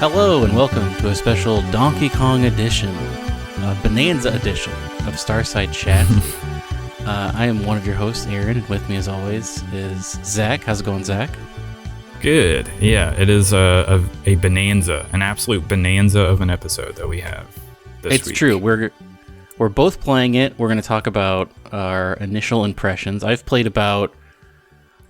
Hello and welcome to a special Donkey Kong edition, Bananza edition of Starside Chat. I am one of your hosts, Aaron. With me, as always, is Zach. How's it going, Zach? Good. Yeah, it is a bonanza, an absolute bonanza of an episode that we have this week. It's true. We're both playing it. We're going to talk about our initial impressions. I've played about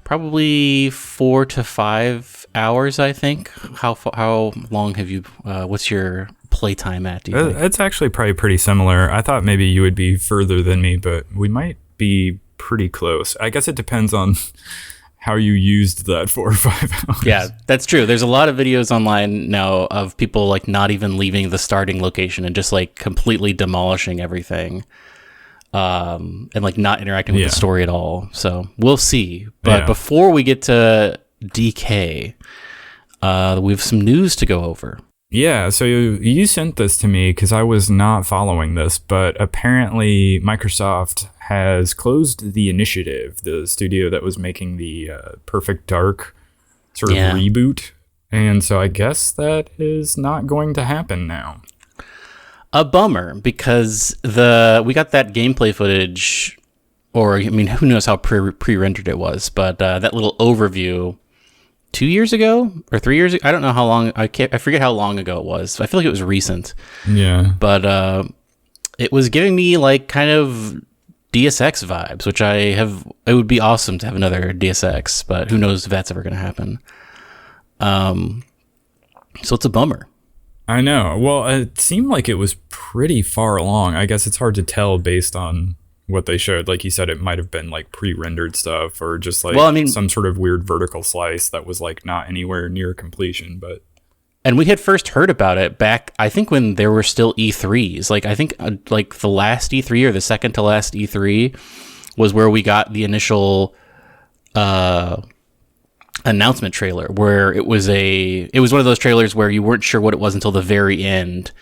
probably 4 to 5 hours, I think. How long have you? What's your playtime at? Do you think? It's actually probably pretty similar. I thought maybe you would be further than me, but we might be pretty close. I guess it depends on how you used that 4 or 5 hours. Yeah, that's true. There's a lot of videos online now of people like not even leaving the starting location and just like completely demolishing everything. And like not interacting with the story at all. So we'll see. But before we get to DK, we have some news to go over. Yeah, so you sent this to me because I was not following this, but apparently Microsoft has closed the initiative, the studio that was making the Perfect Dark sort of reboot. And so I guess that is not going to happen now. A bummer, because we got that gameplay footage, or I mean, who knows how pre-rendered it was, but that little overview 2 years ago or 3 years ago. I don't know how long. I forget how long ago it was. I feel like it was recent. Yeah. But it was giving me like kind of DSX vibes, which it would be awesome to have another DSX, but who knows if that's ever going to happen. So it's a bummer. I know. Well, it seemed like it was pretty far along. I guess it's hard to tell based on what they showed. Like you said, it might have been like pre-rendered stuff or just like some sort of weird vertical slice that was like not anywhere near completion. And we had first heard about it back, I think, when there were still E3s. Like I think like the last E3 or the second to last E3 was where we got the initial announcement trailer, where it was one of those trailers where you weren't sure what it was until the very end.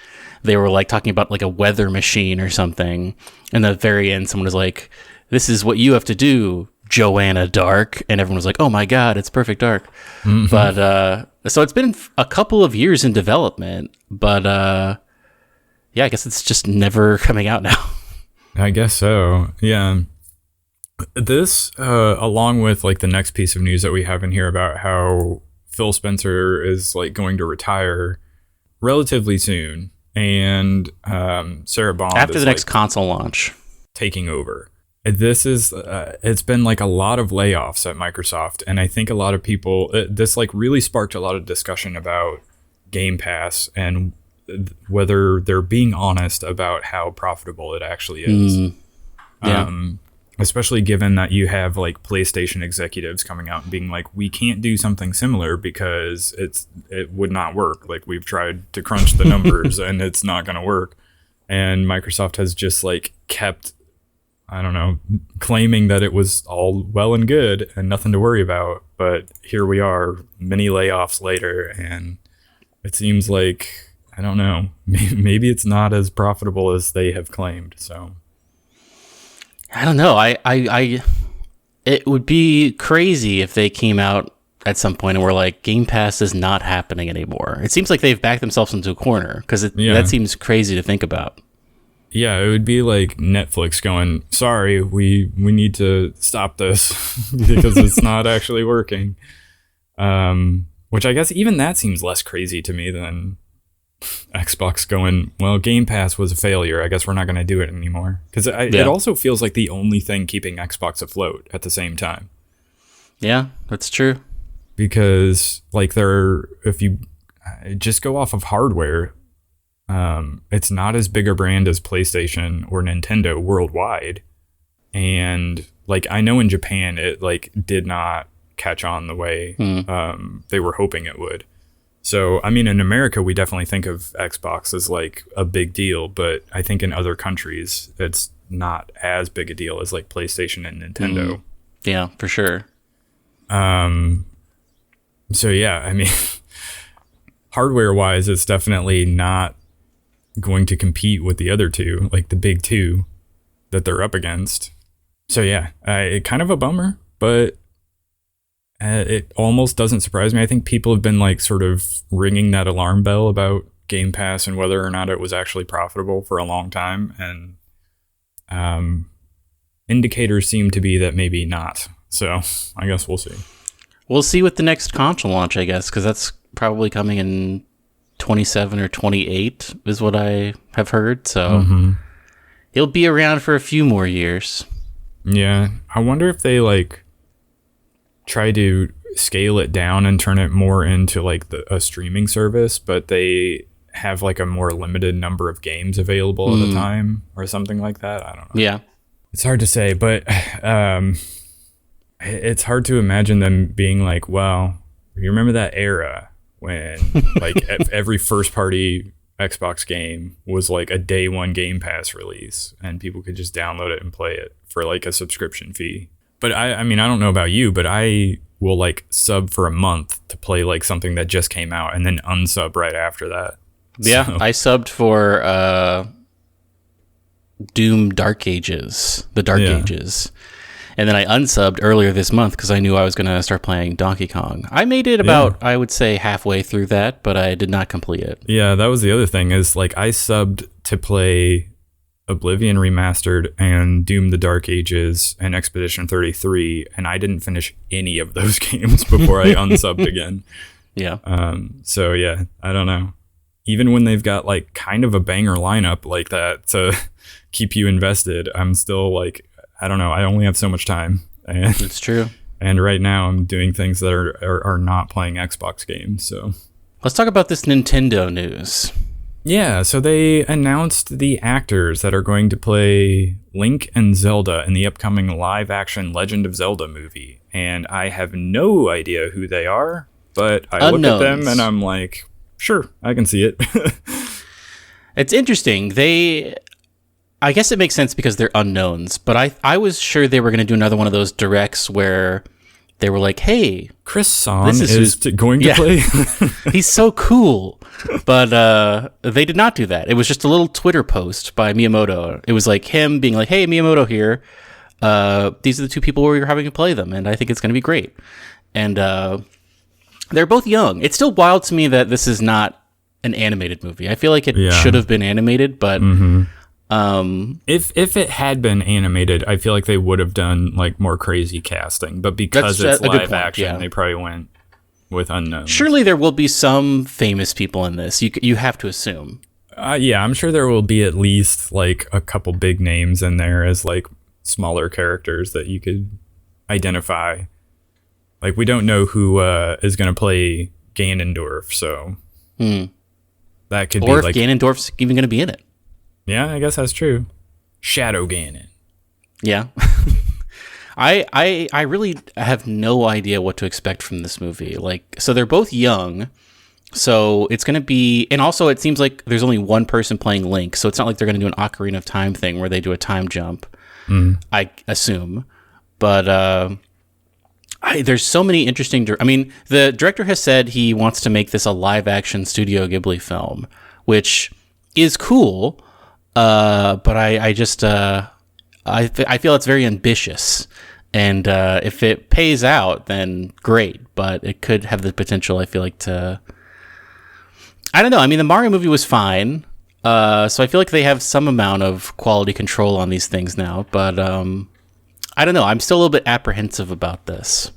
They were like talking about like a weather machine or something, and at the very end someone was like, "This is what you have to do, Joanna Dark," and everyone was like, "Oh my god, it's Perfect Dark." Mm-hmm. But so it's been a couple of years in development, but I guess it's just never coming out now. I guess so. Yeah. This, along with like the next piece of news that we have in here about how Phil Spencer is like going to retire relatively soon, and Sarah Bond after the next console launch taking over. This is it's been like a lot of layoffs at Microsoft, and I think a lot of people this like really sparked a lot of discussion about Game Pass and whether they're being honest about how profitable it actually is. Especially given that you have like PlayStation executives coming out and being like, we can't do something similar because it would not work. Like we've tried to crunch the numbers and it's not going to work. And Microsoft has just like kept, I don't know, claiming that it was all well and good and nothing to worry about. But here we are, many layoffs later, and it seems like, I don't know, maybe it's not as profitable as they have claimed. So I don't know. It would be crazy if they came out at some point and were like, Game Pass is not happening anymore. It seems like they've backed themselves into a corner, because that seems crazy to think about. Yeah, it would be like Netflix going, sorry, we need to stop this because it's not actually working. Which I guess even that seems less crazy to me than Xbox going, well, Game Pass was a failure, I guess we're not going to do it anymore. Because it also feels like the only thing keeping Xbox afloat at the same time. Yeah, that's true. Because like if you just go off of hardware, it's not as big a brand as PlayStation or Nintendo worldwide. And like I know in Japan it like did not catch on the way they were hoping it would. So, I mean, in America, we definitely think of Xbox as like a big deal, but I think in other countries, it's not as big a deal as like PlayStation and Nintendo. Yeah, for sure. So, yeah, I mean, hardware-wise, it's definitely not going to compete with the other two, like the big two that they're up against. So, yeah, kind of a bummer, but It almost doesn't surprise me. I think people have been like sort of ringing that alarm bell about Game Pass and whether or not it was actually profitable for a long time. And indicators seem to be that maybe not. So I guess we'll see. We'll see with the next console launch, I guess, because that's probably coming in 27 or 28 is what I have heard. So he'll be around for a few more years. Yeah. I wonder if they like try to scale it down and turn it more into like a streaming service, but they have like a more limited number of games available at a time or something like that. I don't know. Yeah. It's hard to say, but it's hard to imagine them being like, well, you remember that era when like every first party Xbox game was like a day one Game Pass release and people could just download it and play it for like a subscription fee. But I mean, I don't know about you, but I will like sub for a month to play like something that just came out and then unsub right after that. Yeah, So, I subbed for Doom Dark Ages, the Dark Ages. And then I unsubbed earlier this month because I knew I was going to start playing Donkey Kong. I made it about, I would say, halfway through that, but I did not complete it. yeah, that was the other thing is like I subbed to play Oblivion Remastered and Doom the Dark Ages and Expedition 33, and I didn't finish any of those games before I unsubbed again. Yeah. So yeah, I don't know. Even when they've got like kind of a banger lineup like that to keep you invested, I'm still like, I don't know. I only have so much time. And, It's true. and right now I'm doing things that are not playing Xbox games. So Let's talk about this Nintendo news. yeah, so they announced the actors that are going to play Link and Zelda in the upcoming live-action Legend of Zelda movie. And I have no idea who they are, but I look at them and I'm like, sure, I can see it. It's interesting. I guess it makes sense because they're unknowns, but I was sure they were going to do another one of those directs where they were like, hey, Chris Son This is going to play. he's so cool. But they did not do that. It was just a little Twitter post by Miyamoto. It was like him being like, hey, Miyamoto here. These are the two people where you're having to play them, and I think it's going to be great. And they're both young. It's still wild to me that this is not an animated movie. I feel like it should have been animated, but if it had been animated, I feel like they would have done like more crazy casting. But because That's it's a good live point, action, yeah. they probably went with unknowns. surely there will be some famous people in this. You have to assume. Yeah, I'm sure there will be at least like a couple big names in there as like smaller characters that you could identify. Like we don't know who is going to play Ganondorf, so that could Or be if like Ganondorf's even going to be in it. yeah, I guess that's true. Shadow Ganon. Yeah. I really have no idea what to expect from this movie. Like, so they're both young. So it's going to be, and also it seems like there's only one person playing Link. So it's not like they're going to do an Ocarina of Time thing where they do a time jump, I assume. But there's so many interesting, I mean, the director has said he wants to make this a live action Studio Ghibli film, which is cool. But I just, I feel it's very ambitious, and if it pays out, then great. But it could have the potential, I feel like, to, I don't know. I mean, the Mario movie was fine, so I feel like they have some amount of quality control on these things now. But I don't know. I'm still a little bit apprehensive about this.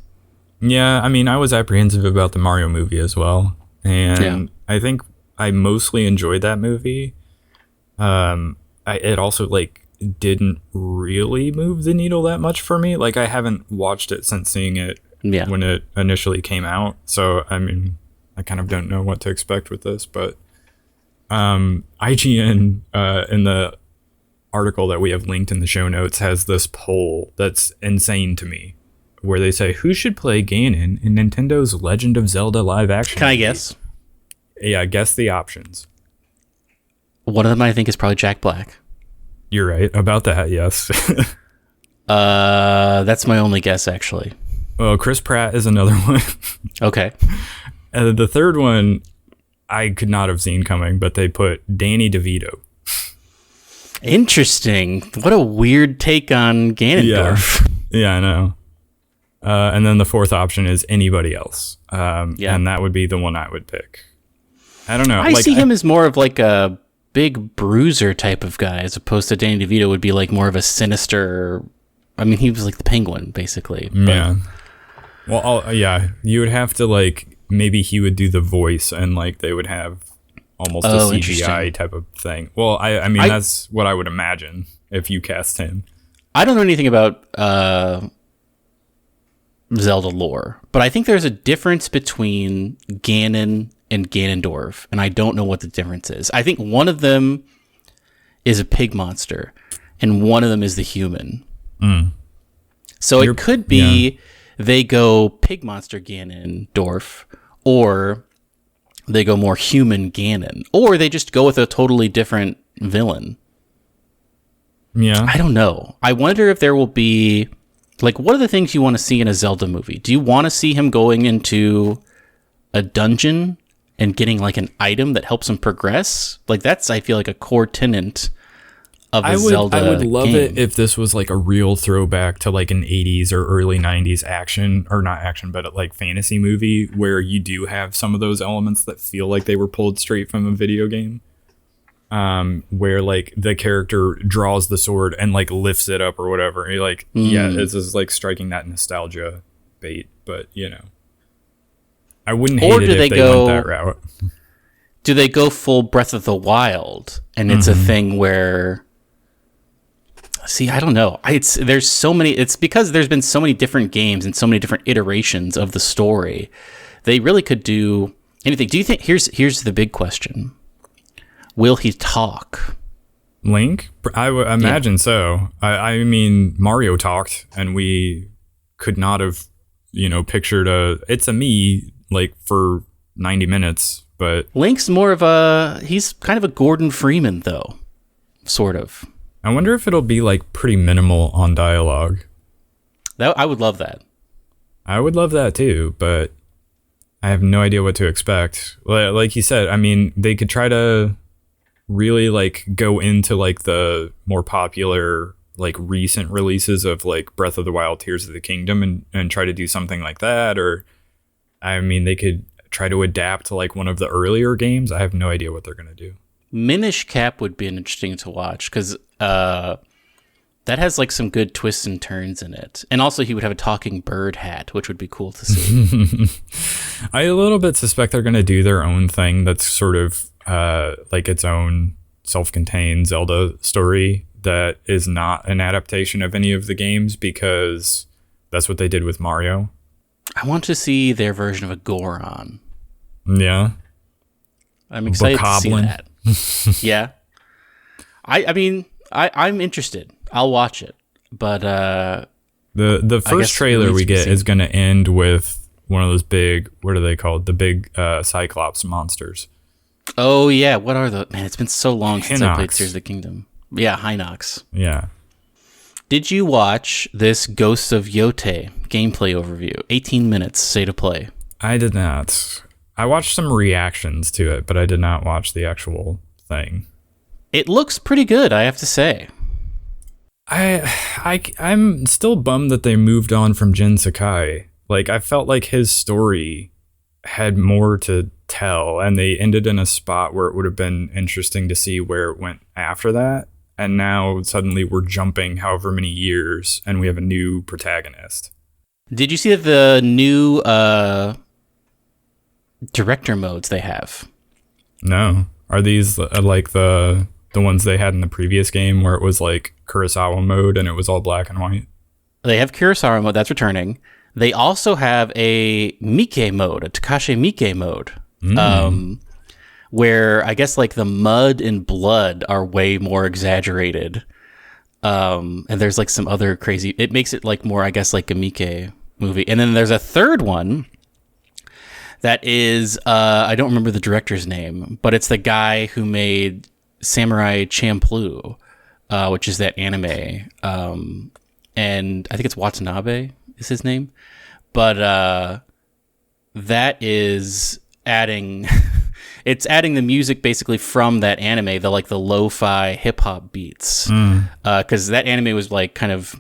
Yeah, I mean, I was apprehensive about the Mario movie as well, and I think I mostly enjoyed that movie. It also like didn't really move the needle that much for me. Like I haven't watched it since seeing it when it initially came out. So, I mean, I kind of don't know what to expect with this, but, IGN, in the article that we have linked in the show notes has this poll that's insane to me where they say, who should play Ganon in Nintendo's Legend of Zelda live action? Can I guess? Yeah, guess the options. One of them I think is probably Jack Black. You're right about that, yes. That's my only guess, actually. Well, Chris Pratt is another one. Okay. The third one I could not have seen coming, but they put Danny DeVito. Interesting. What a weird take on Ganondorf. Yeah, I know. And then the fourth option is anybody else. And that would be the one I would pick. I don't know. I see him as more of like a big bruiser type of guy, as opposed to Danny DeVito would be like more of a sinister. I mean, he was like the Penguin, basically. Yeah. Well, you would have to like, maybe he would do the voice and like they would have almost a CGI type of thing. Well, I mean, that's what I would imagine if you cast him. I don't know anything about Zelda lore, but I think there's a difference between Ganon and Ganondorf, and I don't know what the difference is. I think one of them is a pig monster, and one of them is the human. So it could be they go pig monster Ganondorf, or they go more human Ganon, or they just go with a totally different villain. Yeah. I don't know. I wonder if there will be, like, what are the things you want to see in a Zelda movie? Do you want to see him going into a dungeon and getting like an item that helps him progress? Like, that's, I feel like, a core tenet of a Zelda I would love game. it if this was like a real throwback to like an 80s or early 90s action, or not action, but like fantasy movie where you do have some of those elements that feel like they were pulled straight from a video game. Where like the character draws the sword and like lifts it up or whatever. And you're like, yeah, it's just like striking that nostalgia bait, but you know, I wouldn't hate it if they went that route. Do they go full Breath of the Wild and it's a thing where, see, I don't know. There's so many. It's because there's been so many different games and so many different iterations of the story. They really could do anything. Do you think? Here's the big question: will he talk? Link? I would imagine so. I mean, Mario talked, and we could not have, pictured it's a me like for 90 minutes. But Link's more of he's kind of a Gordon Freeman though, sort of. I wonder if it'll be like pretty minimal on dialogue. I would love that. I would love that too, but I have no idea what to expect. Like you said, I mean, they could try to really like go into like the more popular like recent releases of like Breath of the Wild, Tears of the Kingdom, and try to do something like that. Or I mean, they could try to adapt to like one of the earlier games. I have no idea what they're going to do. Minish Cap would be interesting to watch because that has like some good twists and turns in it. And also he would have a talking bird hat, which would be cool to see. I a little bit suspect they're going to do their own thing that's sort of like its own self-contained Zelda story that is not an adaptation of any of the games, because that's what they did with Mario. I want to see their version of a Goron. Yeah. I'm excited to see that. Yeah. I mean, I'm interested. I'll watch it. But the first trailer we get is going to end with one of those big, what are they called? The big Cyclops monsters. Oh, yeah. What are the... Man, it's been so long since I played Hinox. Tears of the Kingdom. Yeah, Hinox. Yeah. Did you watch this Ghost of Yotei gameplay overview? 18 minutes, say to play. I did not. I watched some reactions to it, but I did not watch the actual thing. It looks pretty good, I have to say. I'm still bummed that they moved on from Jin Sakai. Like, I felt like his story had more to tell, and they ended in a spot where it would have been interesting to see where it went after that. And now suddenly we're jumping however many years, and we have a new protagonist. Did you see the new director modes they have? No. Are these like the ones they had in the previous game where it was like Kurosawa mode and it was all black and white? They have Kurosawa mode, that's returning. They also have a Miike mode, a Takashi Miike mode, where I guess like the mud and blood are way more exaggerated. And there's like some other crazy, it makes it like more, I guess, like a Miike movie. And then there's a third one that is, I don't remember the director's name, but it's the guy who made Samurai Champloo, which is that anime. And I think it's Watanabe is his name. But that is adding... It's adding the music basically from that anime, the like the lo-fi hip-hop beats. Because that anime was like kind of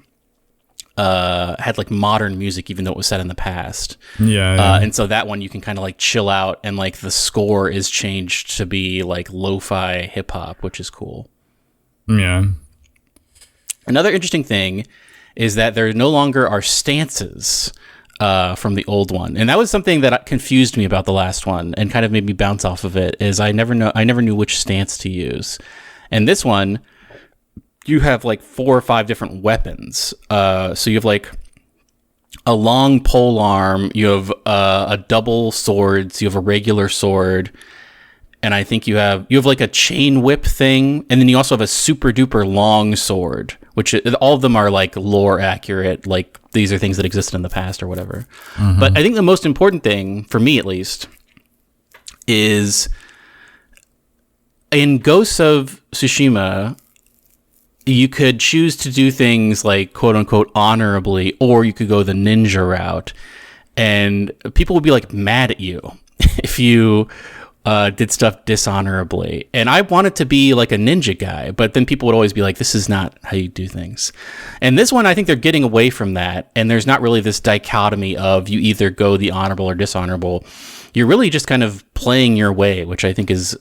had like modern music, even though it was set in the past. Yeah. And so that one you can kind of like chill out, and like the score is changed to be like lo-fi hip hop, which is cool. Yeah. Another interesting thing is that there no longer are stances from the old one, and that was something that confused me about the last one and kind of made me bounce off of it. Is I never knew which stance to use, and this one you have like 4 or 5 different weapons. So you have like a long pole arm, you have a double swords, you have a regular sword, and I think you have like a chain whip thing, and then you also have a super duper long sword, which all of them are like lore accurate, like these are things that existed in the past or whatever. Mm-hmm. But I think the most important thing, for me at least, is in Ghost of Tsushima, you could choose to do things like quote unquote honorably, or you could go the ninja route, and people would be like mad at you if you did stuff dishonorably. And I wanted to be like a ninja guy, but then people would always be like, this is not how you do things. And this one, I think they're getting away from that, and there's not really this dichotomy of you either go the honorable or dishonorable. You're really just kind of playing your way, which I think is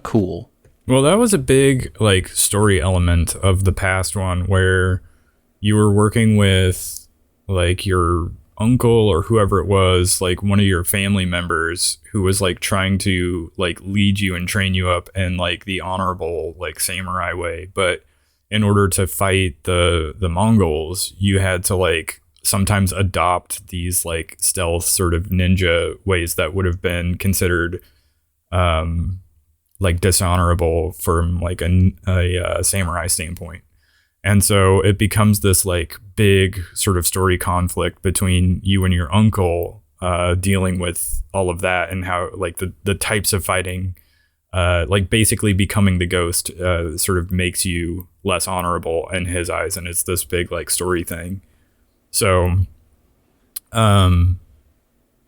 cool. Well, that was a big like story element of the past one, where you were working with like your uncle or whoever it was, like one of your family members, who was like trying to like lead you and train you up in like the honorable like samurai way. But in order to fight the Mongols, you had to like sometimes adopt these like stealth sort of ninja ways that would have been considered like dishonorable from like a samurai standpoint. And so it becomes this like big sort of story conflict between you and your uncle dealing with all of that, and how like the types of fighting, like basically becoming the ghost sort of makes you less honorable in his eyes. And it's this big like story thing. So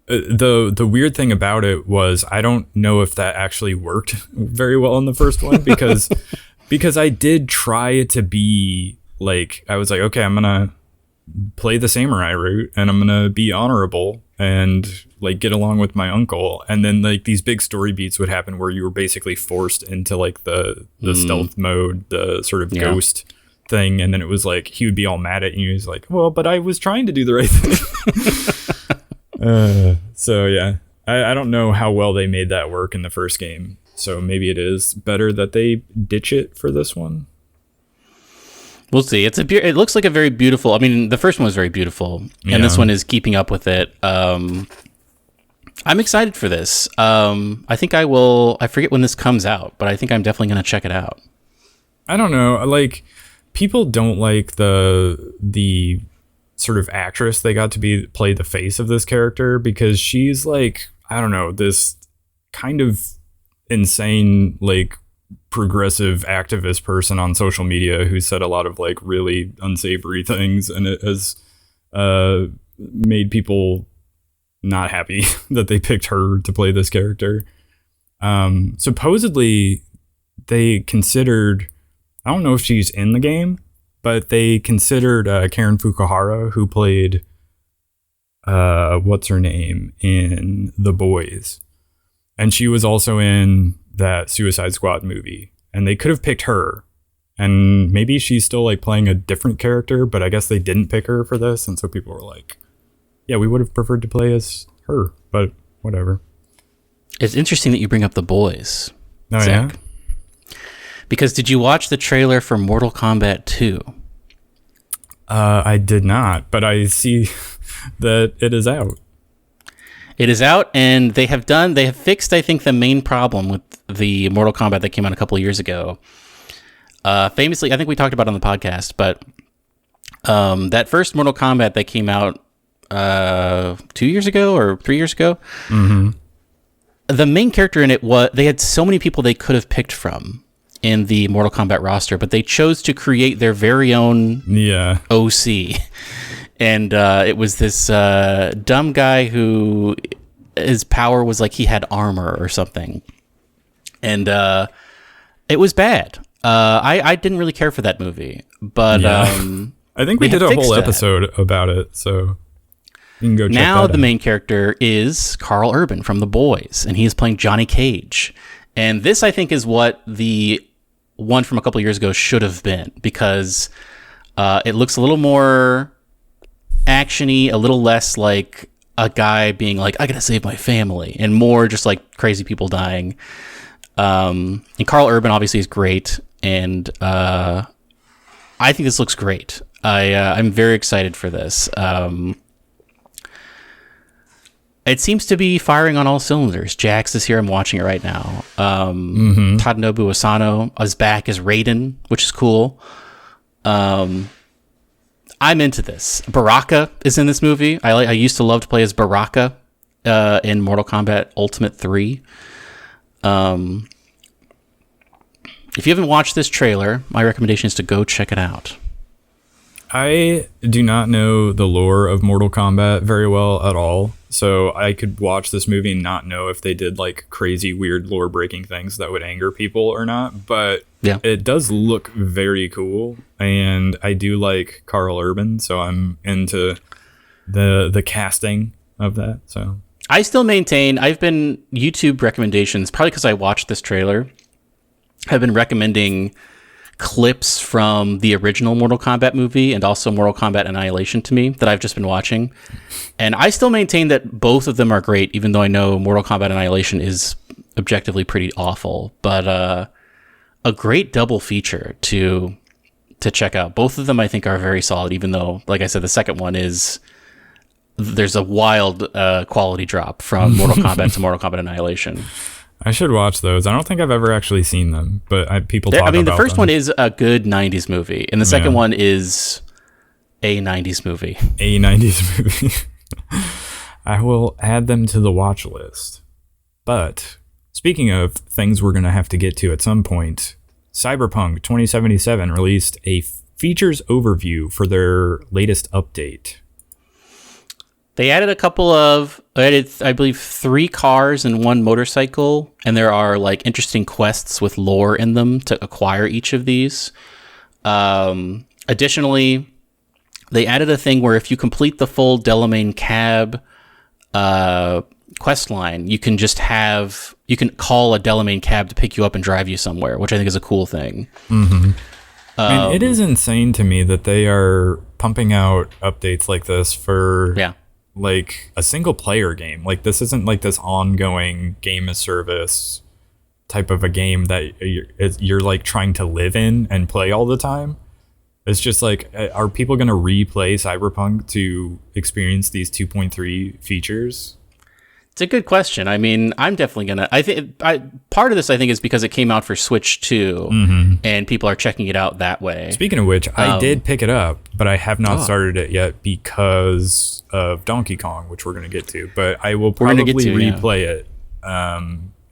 the weird thing about it was, I don't know if that actually worked very well in the first one, because I did try to be like, I was like, okay, I'm gonna play the samurai route and I'm gonna be honorable and like get along with my uncle. And then like these big story beats would happen where you were basically forced into like the stealth mode, the sort of ghost thing. And then it was like, he would be all mad at you. He's like, well, but I was trying to do the right thing. So yeah, I don't know how well they made that work in the first game. So maybe it is better that they ditch it for this one. We'll see. It looks like a very beautiful. I mean, the first one was very beautiful, and this one is keeping up with it. I'm excited for this. I think I will. I forget when this comes out, but I think I'm definitely going to check it out. I don't know. Like, people don't like the sort of actress they got to play the face of this character, because she's like, I don't know, this kind of insane like progressive activist person on social media who said a lot of like really unsavory things, and it has made people not happy that they picked her to play this character. Supposedly they considered, I don't know if she's in the game, but they considered Karen Fukuhara, who played what's her name in The Boys, and she was also in that Suicide Squad movie, and they could have picked her, and maybe she's still like playing a different character, but I guess they didn't pick her for this, and so people were like, yeah, we would have preferred to play as her, but whatever. It's interesting that you bring up The Boys. Oh, Zach. Yeah? Because did you watch the trailer for Mortal Kombat 2? I did not, but I see that it is out. It is out, and they have fixed, I think, the main problem with the Mortal Kombat that came out a couple of years ago. Famously, I think we talked about it on the podcast, but that first Mortal Kombat that came out 2 years ago or 3 years ago, the main character in it they had so many people they could have picked from in the Mortal Kombat roster, but they chose to create their very own OC. And it was this dumb guy who his power was like he had armor or something. And it was bad. I didn't really care for that movie. But I think we did a whole episode about it, so you can go check that out. Now the main character is Carl Urban from The Boys, and he is playing Johnny Cage. And this, I think, is what the one from a couple of years ago should have been, because it looks a little more action-y, a little less like a guy being like, I gotta save my family, and more just like crazy people dying. And Carl Urban obviously is great, and I think this looks great. I'm very excited for this. It seems to be firing on all cylinders. Jax is here. I'm watching it right now. Tadanobu Asano is back as Raiden, which is cool. I'm into this. Baraka is in this movie. I used to love to play as Baraka in Mortal Kombat Ultimate 3. If you haven't watched this trailer, my recommendation is to go check it out. I do not know the lore of Mortal Kombat very well at all, so I could watch this movie and not know if they did like crazy, weird, lore-breaking things that would anger people or not, but it does look very cool, and I do like Carl Urban, so I'm into the casting of that. So I still maintain, I've been YouTube recommendations, probably because I watched this trailer, have been recommending clips from the original Mortal Kombat movie and also Mortal Kombat Annihilation to me that I've just been watching. And I still maintain that both of them are great, even though I know Mortal Kombat Annihilation is objectively pretty awful. But a great double feature to check out. Both of them I think are very solid, even though, like I said, the second one is... there's a wild quality drop from Mortal Kombat to Mortal Kombat Annihilation. I should watch those. I don't think I've ever actually seen them, but people talk about them. The first one is a good 90s movie, and the second one is a 90s movie. A 90s movie. I will add them to the watch list. But speaking of things we're going to have to get to at some point, Cyberpunk 2077 released a features overview for their latest update. They added I believe 3 cars and 1 motorcycle, and there are like interesting quests with lore in them to acquire each of these. Additionally, they added a thing where if you complete the full Delamain Cab quest line, you can call a Delamain Cab to pick you up and drive you somewhere, which I think is a cool thing. Mm-hmm. I mean, it is insane to me that they are pumping out updates like this for like a single player game. Like, this isn't like this ongoing game as service type of a game that you're like trying to live in and play all the time. It's just like, are people going to replay Cyberpunk to experience these 2.3 features? It's a good question. I mean, I'm definitely gonna. Part of this, I think, is because it came out for Switch 2, and people are checking it out that way. Speaking of which, I did pick it up, but I have not started it yet because of Donkey Kong, which we're going to get to. But I will probably replay it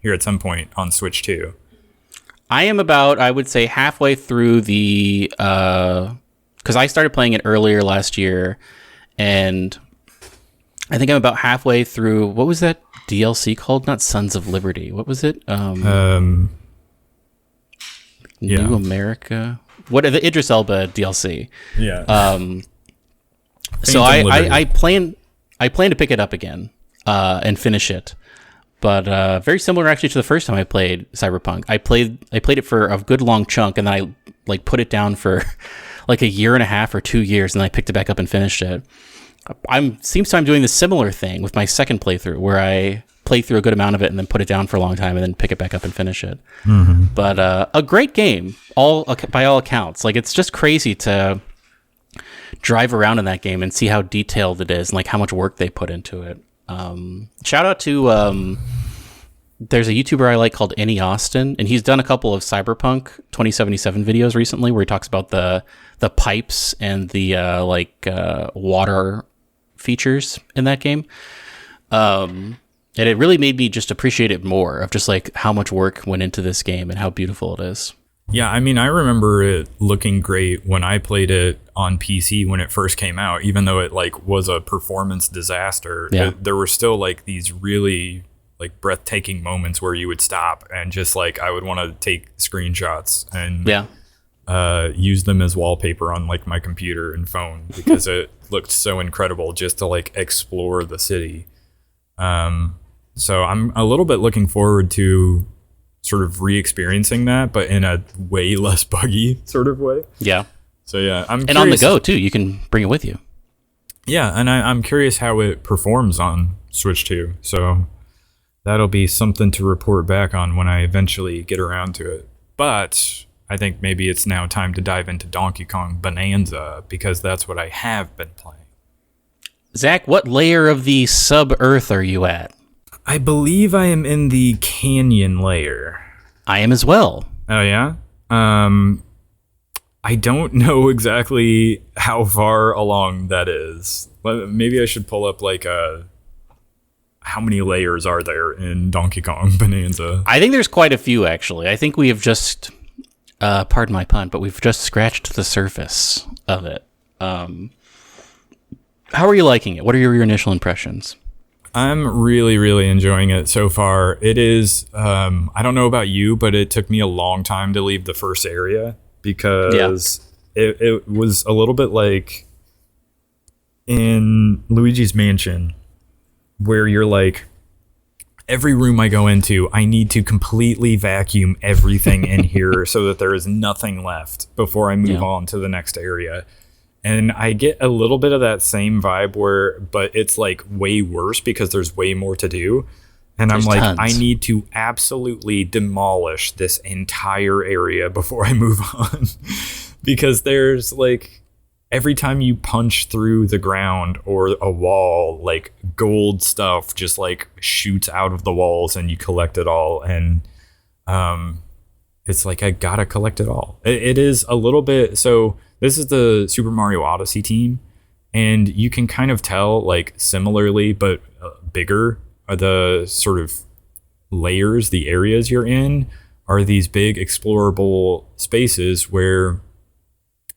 here at some point on Switch 2. I am about, I would say, halfway through the because I started playing it earlier last year, and I think I'm about halfway through. What was that DLC called? Not Sons of Liberty. What was it? New America. What the Idris Elba DLC? Yeah. So I plan to pick it up again and finish it. But very similar actually to the first time I played Cyberpunk. I played it for a good long chunk, and then I like put it down for like a year and a half or 2 years, and then I picked it back up and finished it. Seems I'm doing the similar thing with my second playthrough, where I play through a good amount of it and then put it down for a long time and then pick it back up and finish it. But a great game, by all accounts. Like, it's just crazy to drive around in that game and see how detailed it is and like how much work they put into it. Shout out to there's a YouTuber I like called Any Austin, and he's done a couple of Cyberpunk 2077 videos recently where he talks about the pipes and the water features in that game. And it really made me just appreciate it more, of just like how much work went into this game and how beautiful it is. Yeah, I mean, I remember it looking great when I played it on PC when it first came out, even though it like was a performance disaster. Yeah. There were still like these really like breathtaking moments where you would stop and just like I would want to take screenshots and use them as wallpaper on like my computer and phone because it looked so incredible just to like explore the city. So I'm a little bit looking forward to sort of re-experiencing that, but in a way less buggy sort of way. Yeah. So yeah, I'm and on the go too. You can bring it with you. Yeah, and I'm curious how it performs on Switch 2. So that'll be something to report back on when I eventually get around to it. But I think maybe it's now time to dive into Donkey Kong Bananza because that's what I have been playing. Zach, what layer of the sub-Earth are you at? I believe I am in the canyon layer. I am as well. Oh, yeah? I don't know exactly how far along that is. Maybe I should pull up like how many layers are there in Donkey Kong Bananza? I think there's quite a few, actually. I think we have just, pardon my pun, but we've just scratched the surface of it. How are you liking it? What are your initial impressions? I'm really, really enjoying it so far. It is, I don't know about you, but it took me a long time to leave the first area because it was a little bit like in Luigi's Mansion where you're like, every room I go into, I need to completely vacuum everything in here so that there is nothing left before I move on to the next area. And I get a little bit of that same vibe but it's like way worse because there's way more to do. And I'm like, tons. I need to absolutely demolish this entire area before I move on. Because there's like, every time you punch through the ground or a wall, like gold stuff just like shoots out of the walls and you collect it all. And it's like, I gotta collect it all. It is a little bit, so this is the Super Mario Odyssey team. And you can kind of tell like similarly, but bigger are the sort of layers, the areas you're in are these big explorable spaces where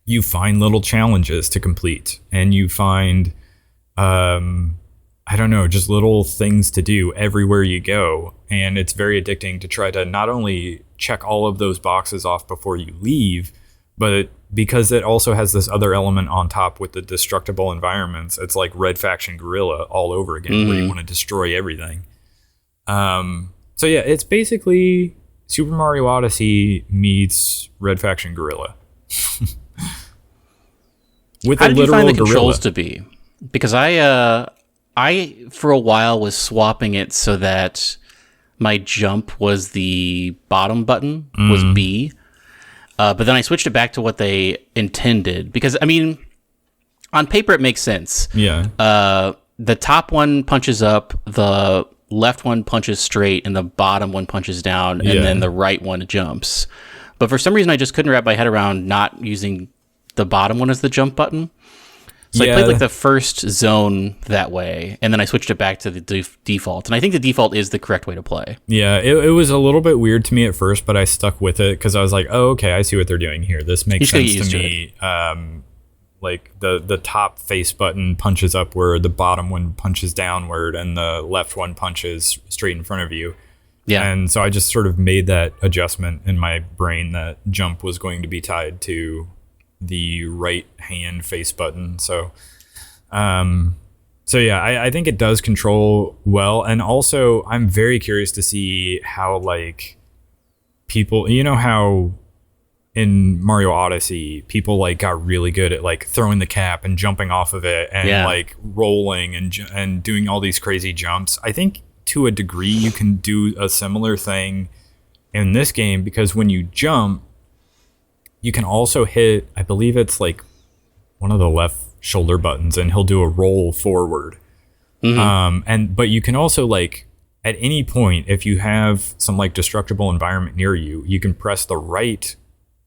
you find little challenges to complete and you find, I don't know, just little things to do everywhere you go. And it's very addicting to try to not only check all of those boxes off before you leave, but because it also has this other element on top with the destructible environments, it's like Red Faction Guerrilla all over again, where you want to destroy everything. So yeah, it's basically Super Mario Odyssey meets Red Faction Guerrilla. How did you find the controls to be? Because I for a while was swapping it so that my jump was the bottom button, was B. But then I switched it back to what they intended. Because, I mean, on paper it makes sense. Yeah. The top one punches up, the left one punches straight, and the bottom one punches down, and then the right one jumps. But for some reason I just couldn't wrap my head around not using the bottom one as the jump button. So I played like the first zone that way, and then I switched it back to the default. And I think the default is the correct way to play. Yeah, it was a little bit weird to me at first, but I stuck with it because I was like, oh, okay, I see what they're doing here. This makes sense to me. Like the top face button punches upward, the bottom one punches downward, and the left one punches straight in front of you. Yeah. And so I just sort of made that adjustment in my brain that jump was going to be tied to the right hand face button. So yeah, I think it does control well. And also I'm very curious to see how like people, you know how in Mario Odyssey, people like got really good at like throwing the cap and jumping off of it and like rolling and doing all these crazy jumps. I think to a degree you can do a similar thing in this game because when you jump, you can also hit, I believe it's like one of the left shoulder buttons, and he'll do a roll forward. But you can also like at any point, if you have some like destructible environment near you, you can press the right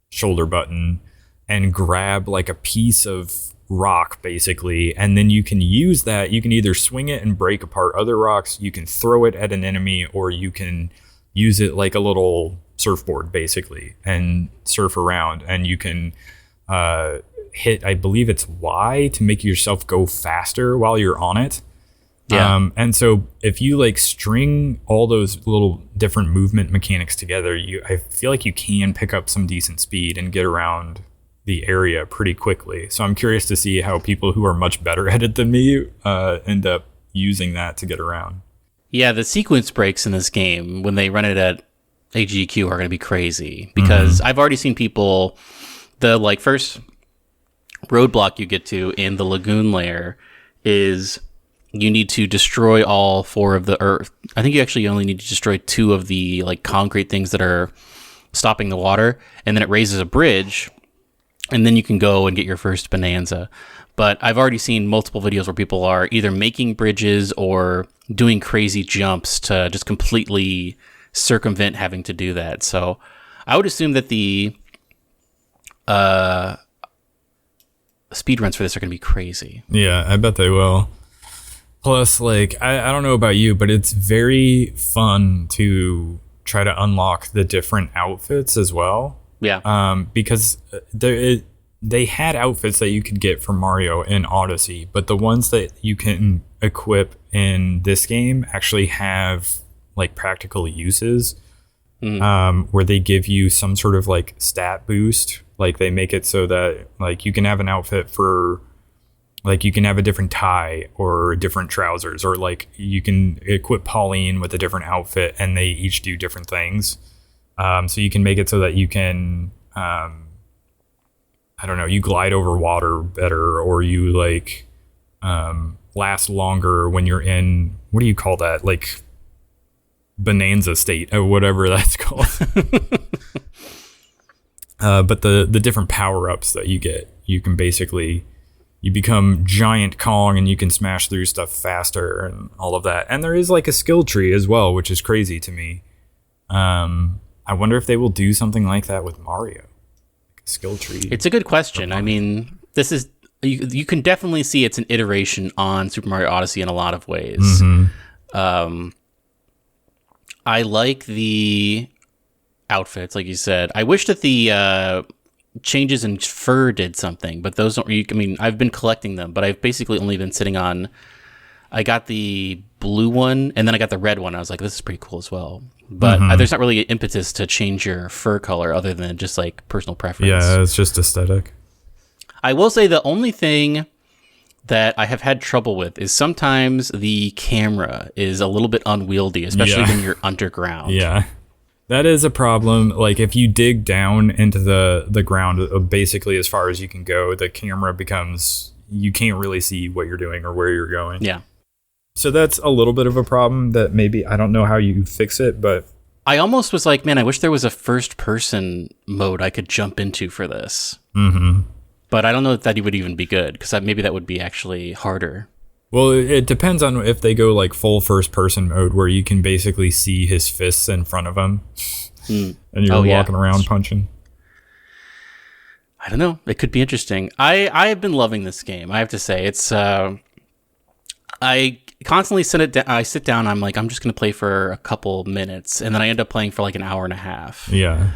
shoulder button and grab like a piece of rock basically, and then you can use that. You can either swing it and break apart other rocks, you can throw it at an enemy, or you can use it like a little surfboard basically and surf around, and you can hit, I believe it's Y, to make yourself go faster while you're on it. And so if you like string all those little different movement mechanics together, I feel like you can pick up some decent speed and get around the area pretty quickly. So I'm curious to see how people who are much better at it than me end up using that to get around. Yeah, the sequence breaks in this game when they run it at AGQ are going to be crazy, because I've already seen people, the like first roadblock you get to in the lagoon layer is you need to destroy all 4 of the, or I think you actually only need to destroy 2 of the like concrete things that are stopping the water, and then it raises a bridge, and then you can go and get your first Bananza. But I've already seen multiple videos where people are either making bridges or doing crazy jumps to just completely circumvent having to do that. So I would assume that the speedruns for this are going to be crazy. Yeah, I bet they will. Plus, like, I don't know about you, but it's very fun to try to unlock the different outfits as well. Yeah. Because they had outfits that you could get from Mario in Odyssey, but the ones that you can equip in this game actually have like practical uses, where they give you some sort of like stat boost. Like they make it so that like you can have an outfit for, like you can have a different tie or different trousers, or like you can equip Pauline with a different outfit and they each do different things. So you can make it so that you can, I don't know, you glide over water better, or you like last longer when you're in, what do you call that? Like Bananza state or whatever that's called. But the different power-ups that you get, you can basically, you become Giant Kong and you can smash through stuff faster and all of that. And there is like a skill tree as well, which is crazy to me. I wonder if they will do something like that with Mario. Skill tree. It's a good question. I mean, this is, you can definitely see it's an iteration on Super Mario Odyssey in a lot of ways. I like the outfits, like you said. I wish that the changes in fur did something, but those don't, I mean, I've been collecting them, but I've basically only been sitting on, I got the blue one and then I got the red one. I was like, this is pretty cool as well. But there's not really an impetus to change your fur color other than just like personal preference. Yeah, it's just aesthetic. I will say the only thing that I have had trouble with is sometimes the camera is a little bit unwieldy, especially when you're underground. Yeah, that is a problem. Like if you dig down into the ground, basically as far as you can go, the camera becomes, you can't really see what you're doing or where you're going. Yeah. So that's a little bit of a problem that maybe, I don't know how you fix it, but I almost was like, man, I wish there was a first person mode I could jump into for this. But I don't know if that would even be good, because maybe that would be actually harder. Well, it depends on if they go like full first person mode where you can basically see his fists in front of him and you're walking around punching. I don't know. It could be interesting. I have been loving this game. I have to say, it's I constantly sit down. I'm like, I'm just going to play for a couple minutes, and then I end up playing for like an hour and a half. Yeah.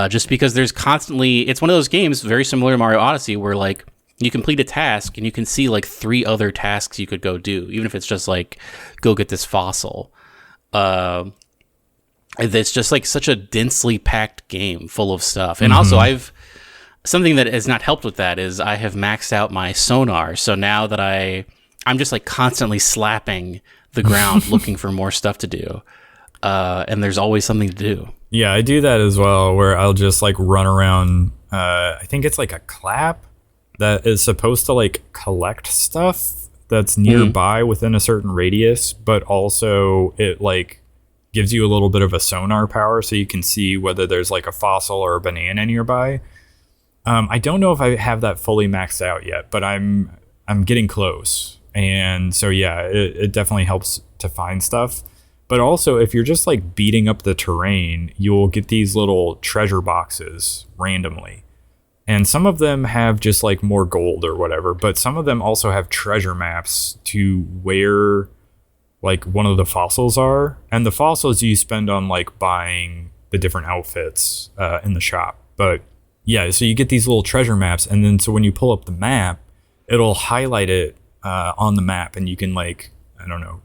Just because there's constantly, it's one of those games very similar to Mario Odyssey where like you complete a task and you can see like 3 other tasks you could go do, even if it's just like go get this fossil. It's just like such a densely packed game full of stuff. And also something that has not helped with that is I have maxed out my sonar. So now that I'm just like constantly slapping the ground looking for more stuff to do. And there's always something to do. Yeah, I do that as well, where I'll just like run around. I think it's like a clap that is supposed to like collect stuff that's nearby within a certain radius, but also it like gives you a little bit of a sonar power so you can see whether there's like a fossil or a banana nearby. I don't know if I have that fully maxed out yet, but I'm getting close. And so, yeah, it definitely helps to find stuff. But also, if you're just like beating up the terrain, you'll get these little treasure boxes randomly. And some of them have just like more gold or whatever, but some of them also have treasure maps to where like one of the fossils are. And the fossils you spend on like buying the different outfits in the shop. But yeah, so you get these little treasure maps. And then so when you pull up the map, it'll highlight it on the map, and you can like I don't know,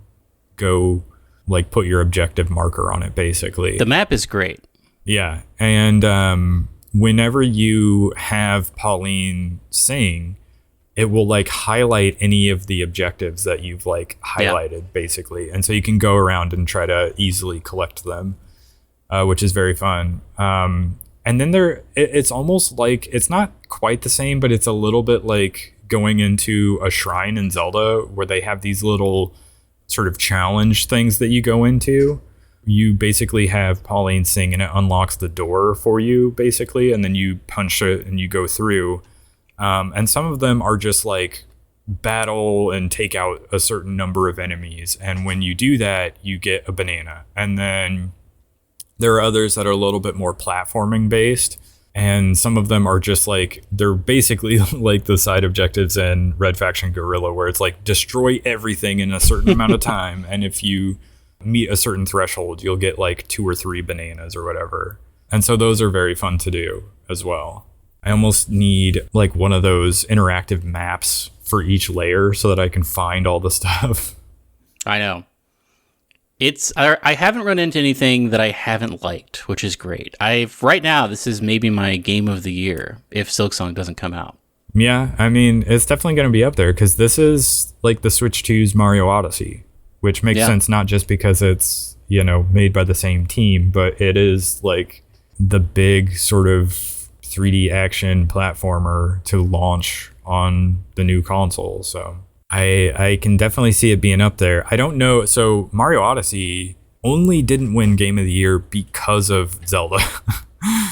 go like put your objective marker on it, basically. The map is great. Yeah. And whenever you have Pauline sing, it will like highlight any of the objectives that you've like highlighted, basically. And so you can go around and try to easily collect them, which is very fun. And then it's almost like, it's not quite the same, but it's a little bit like going into a shrine in Zelda where they have these little sort of challenge things that you go into. You basically have Pauline sing and it unlocks the door for you, basically, and then you punch it and you go through. And some of them are just like battle and take out a certain number of enemies. And when you do that, you get a banana. And then there are others that are a little bit more platforming based. And some of them are just like, they're basically like the side objectives in Red Faction Guerrilla, where it's like destroy everything in a certain amount of time. And if you meet a certain threshold, you'll get like 2 or 3 bananas or whatever. And so those are very fun to do as well. I almost need like one of those interactive maps for each layer so that I can find all the stuff. I know. I haven't run into anything that I haven't liked, which is great. Right now, this is maybe my game of the year if Silksong doesn't come out. Yeah, I mean, it's definitely going to be up there because this is like the Switch 2's Mario Odyssey, which makes sense not just because it's, you know, made by the same team, but it is like the big sort of 3D action platformer to launch on the new console. So I can definitely see it being up there. I don't know. So Mario Odyssey only didn't win Game of the Year because of Zelda.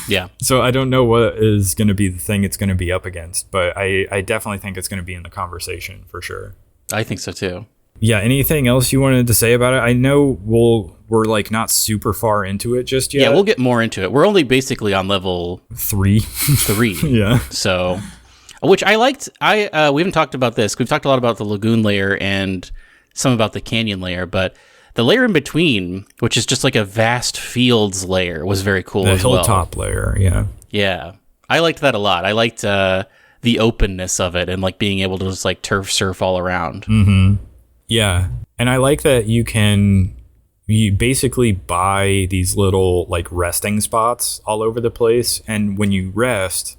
Yeah. So I don't know what is going to be the thing it's going to be up against, but I definitely think it's going to be in the conversation for sure. I think so too. Yeah. Anything else you wanted to say about it? I know we're like not super far into it just yet. Yeah, we'll get more into it. We're only basically on level 3. Yeah. So, which I liked. We haven't talked about this. We've talked a lot about the lagoon layer and some about the canyon layer, but the layer in between, which is just like a vast fields layer, was very cool as well. The hilltop layer, yeah. Yeah. I liked that a lot. I liked the openness of it and like being able to just like turf surf all around. Mm-hmm. Yeah. And I like that you basically buy these little like resting spots all over the place. And when you rest,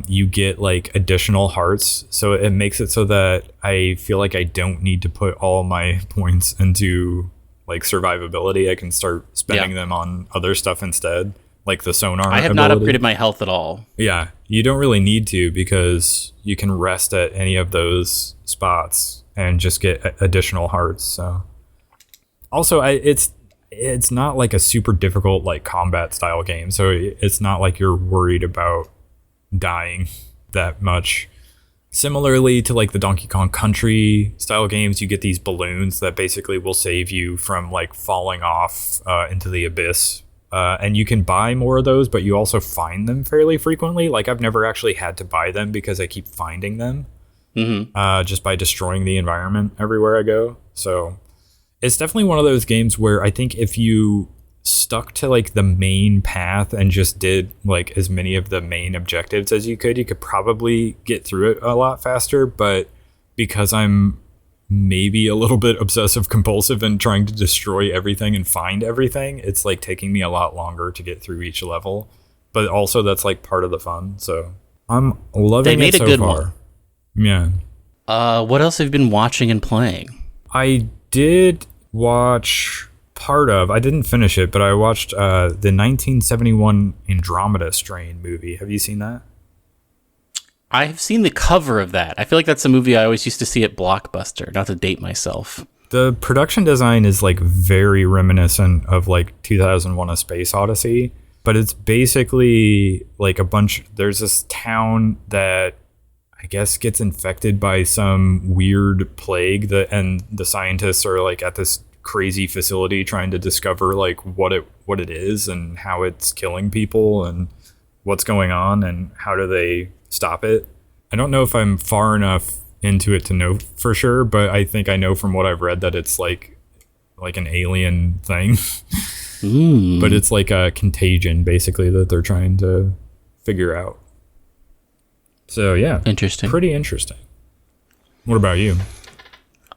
you get like additional hearts. So it makes it so that I feel like I don't need to put all my points into like survivability. I can start spending them on other stuff instead, like the sonar. I have not upgraded my health at all. Yeah, you don't really need to because you can rest at any of those spots and just get additional hearts. So also it's not like a super difficult like combat style game. So it's not like you're worried about dying that much. Similarly to like the Donkey Kong Country style games, you get these balloons that basically will save you from like falling off into the abyss. And you can buy more of those, but you also find them fairly frequently. Like I've never actually had to buy them because I keep finding them just by destroying the environment everywhere I go. So it's definitely one of those games where I think if you stuck to like the main path and just did like as many of the main objectives as you could probably get through it a lot faster. But because I'm maybe a little bit obsessive compulsive and trying to destroy everything and find everything, it's like taking me a lot longer to get through each level. But also that's like part of the fun. So I'm loving it so far. They made a good one. Yeah. What else have you been watching and playing? I did watch part of, I didn't finish it, but I watched the 1971 Andromeda Strain movie. Have you seen that? I have seen the cover of that. I feel like that's a movie I always used to see at Blockbuster, not to date myself. The production design is like very reminiscent of like 2001: A Space Odyssey, but it's basically like there's this town that I guess gets infected by some weird plague and the scientists are like at this crazy facility trying to discover like what it is and how it's killing people and what's going on and how do they stop it. I don't know if I'm far enough into it to know for sure, but I think I know from what I've read that it's like an alien thing. But it's like a contagion basically that they're trying to figure out. So yeah, interesting. Pretty interesting. What about you?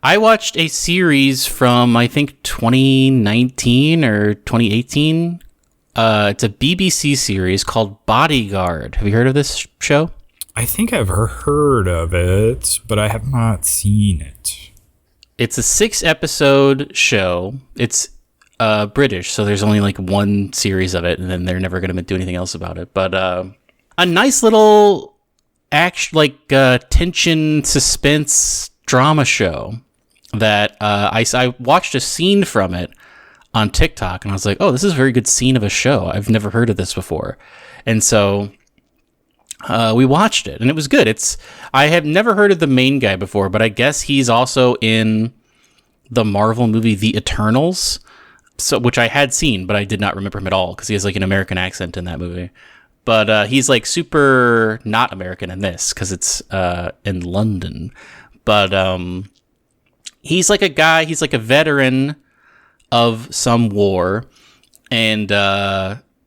I watched a series from, I think, 2019 or 2018. It's a BBC series called Bodyguard. Have you heard of this show? I think I've heard of it, but I have not seen it. It's a 6-episode show. It's British, so there's only like one series of it, and then they're never going to do anything else about it. But a nice little tension, suspense drama show that I watched a scene from it on TikTok, and I was like, oh, this is a very good scene of a show. I've never heard of this before. And so we watched it, and it was good. I have never heard of the main guy before, but I guess he's also in the Marvel movie The Eternals, which I had seen, but I did not remember him at all because he has like an American accent in that movie. But he's like super not American in this because it's in London. But he's like a guy, he's like a veteran of some war, and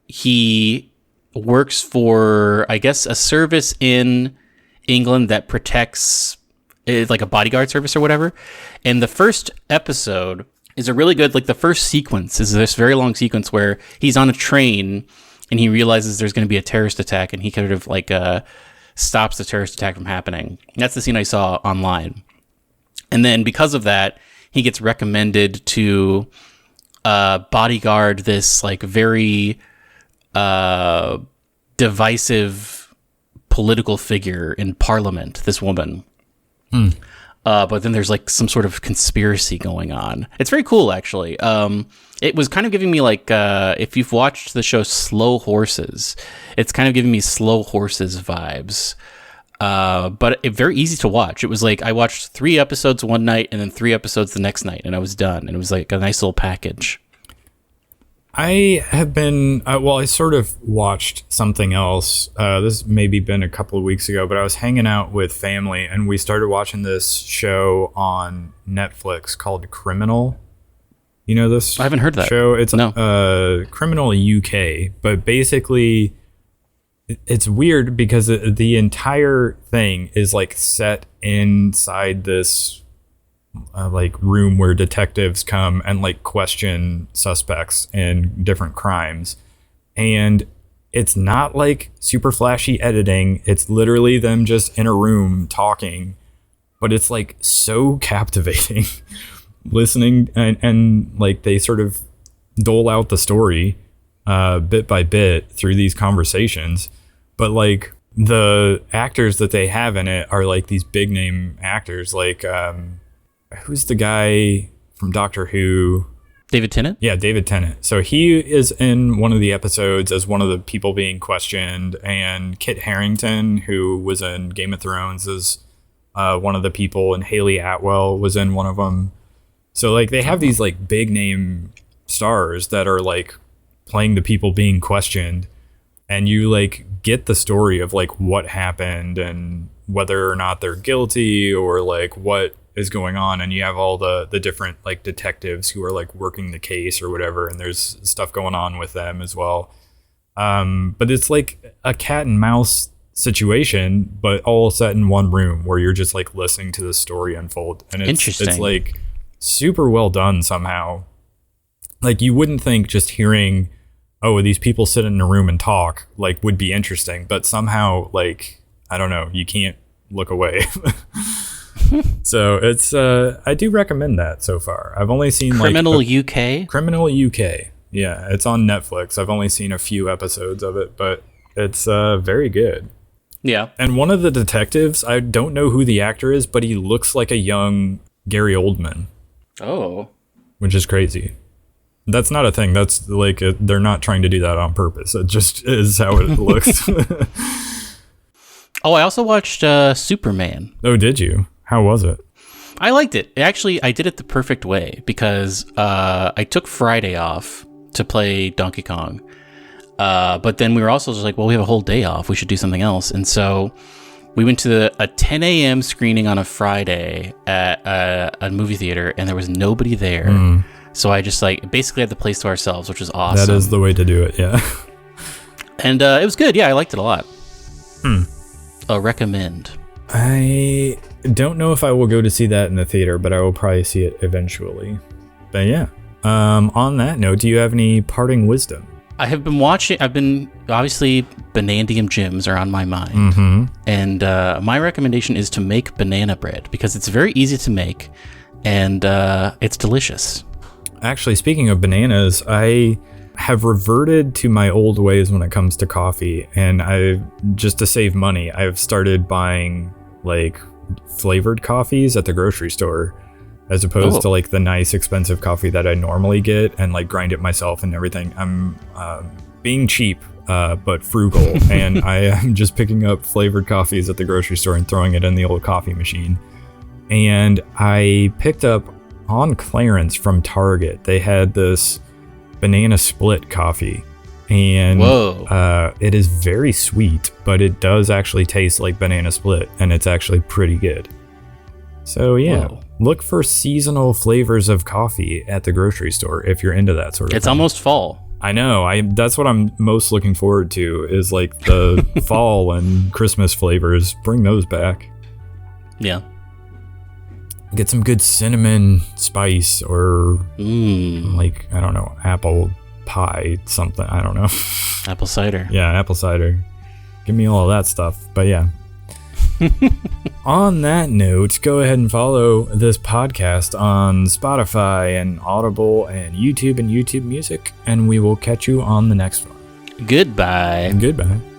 he works for, I guess, a service in England that protects, like a bodyguard service or whatever. And the first episode is a really good, like the first sequence is this very long sequence where he's on a train and he realizes there's going to be a terrorist attack, and he kind of like stops the terrorist attack from happening. And that's the scene I saw online. And then because of that, he gets recommended to bodyguard this like very divisive political figure in Parliament, this woman. But then there's like some sort of conspiracy going on. It's very cool, actually. It was kind of giving me like, if you've watched the show Slow Horses, it's kind of giving me Slow Horses vibes. But very easy to watch. It was like I watched 3 episodes one night and then 3 episodes the next night, and I was done. And it was like a nice little package. I have been, I sort of watched something else. This maybe been a couple of weeks ago, but I was hanging out with family and we started watching this show on Netflix called Criminal. You know this? I haven't heard that show. It's no. Criminal UK, but basically it's weird because the entire thing is like set inside this like room where detectives come and like question suspects in different crimes, and it's not like super flashy editing. It's literally them just in a room talking, but it's like so captivating listening, and like they sort of dole out the story bit by bit through these conversations, but like the actors that they have in it are like these big name actors, like who's the guy from Doctor Who? David Tennant? Yeah, David Tennant. So he is in one of the episodes as one of the people being questioned, and Kit Harington, who was in Game of Thrones, is one of the people, and Haley Atwell was in one of them. So like they have these like big name stars that are like playing the people being questioned, and you like get the story of like what happened and whether or not they're guilty or like what is going on, and you have all the different like detectives who are like working the case or whatever, and there's stuff going on with them as well. But it's like a cat and mouse situation, but all set in one room where you're just like listening to the story unfold, and it's like super well done somehow. Like you wouldn't think just hearing, oh, these people sit in a room and talk like would be interesting, but somehow like I don't know, you can't look away. So it's I do recommend that so far. I've only seen Criminal UK. Criminal UK. Yeah, it's on Netflix. I've only seen a few episodes of it, but it's very good. Yeah. And one of the detectives, I don't know who the actor is, but he looks like a young Gary Oldman. Oh. Which is crazy. That's not a thing. That's like they're not trying to do that on purpose. It just is how it looks. Oh, I also watched Superman. Oh, did you? How was it? I liked it. Actually, I did it the perfect way because I took Friday off to play Donkey Kong. But then we were also just like, well, we have a whole day off. We should do something else. And so we went to a 10 a.m. screening on a Friday at a movie theater, and there was nobody there. So I just like basically had the place to ourselves, which was awesome. That is the way to do it, yeah. And it was good. Yeah, I liked it a lot. Recommend. I don't know if I will go to see that in the theater, but I will probably see it eventually. But yeah. On that note, do you have any parting wisdom? I've been obviously Banandium Gems are on my mind. Mm-hmm. And my recommendation is to make banana bread because it's very easy to make and it's delicious. Actually, speaking of bananas, I have reverted to my old ways when it comes to coffee. And just to save money, I've started buying like flavored coffees at the grocery store, as opposed to like the nice expensive coffee that I normally get and like grind it myself and everything. I'm being cheap, but frugal. And I am just picking up flavored coffees at the grocery store and throwing it in the old coffee machine. And I picked up on clearance from Target. They had this banana split coffee. And it is very sweet, but it does actually taste like banana split. And it's actually pretty good. So yeah. Whoa. Look for seasonal flavors of coffee at the grocery store if you're into that sort of thing. It's almost fall. I know. That's what I'm most looking forward to is like the fall and Christmas flavors. Bring those back. Yeah. Get some good cinnamon spice or like, I don't know, apple pie, something. I don't know. Apple cider. Yeah, apple cider. Give me all of that stuff. But yeah. On that note, go ahead and follow this podcast on Spotify and Audible and YouTube Music, and we will catch you on the next one. Goodbye. Goodbye.